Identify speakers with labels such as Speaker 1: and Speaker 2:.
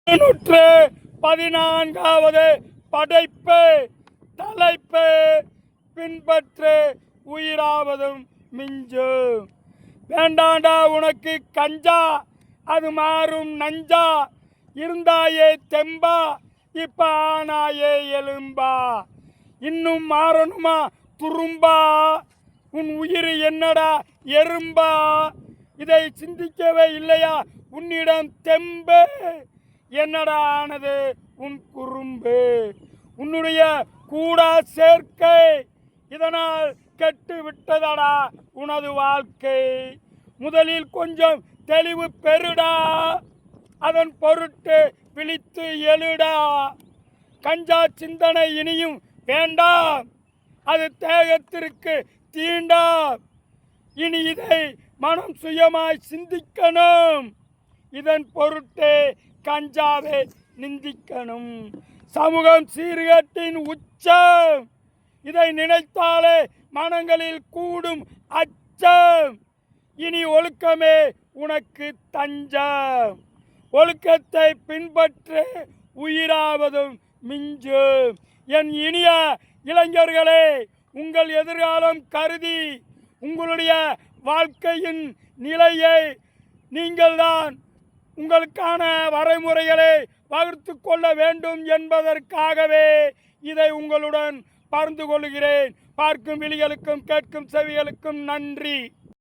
Speaker 1: 14வது படைப்பு தலைப்பு பின்பற்று உயிராவதும் மிஞ்சு. வேண்டாண்டா உனக்கு கஞ்சா, அது மாறும் நஞ்சா. இருந்தாயே தெம்பா, இப்ப ஆனாயே எலும்பா. இன்னும் மாறணுமா துரும்பா, உன் உயிர் என்னடா எறும்பா. இதை சிந்திக்கவே இல்லையா உன்னிடம் தெம்பு, என்னடா ஆனது உன் குறும்பு. உன்னுடைய கூடா சேர்க்கை, இதனால் கெட்டு விட்டதடா உனது வாழ்க்கை. முதலில் கொஞ்சம் தெளிவு பெறுடா, அதன் பொருட்டு விழித்து எழுடா. கஞ்சா சிந்தனை இனியும் வேண்டாம், அது தேகத்திற்கு தீண்டாம். இனி இதை மனம் சுயமாய் சிந்திக்கணும், இதன் பொருட்டே கஞ்சாவை நிந்திக்கணும். சமூகம் சீர்கேட்டின் உச்சம், இதை நினைத்தாலே மனங்களில் கூடும் அச்சம். இனி ஒழுக்கமே உனக்கு தஞ்சம், ஒழுக்கத்தை பின்பற்று உயிராவதும் மிஞ்சு. என் இனிய இளைஞர்களே, உங்கள் எதிர்காலம் கருதி உங்களுடைய வாழ்க்கையின் நிலையை நீங்கள்தான் உங்களுக்கான வரைமுறைகளை வகுத்து கொள்ள வேண்டும் என்பதற்காகவே இதை உங்களுடன் பகிர்ந்து கொள்கிறேன். பார்க்கும் விழிகளுக்கும் கேட்கும் செவிகளுக்கும் நன்றி.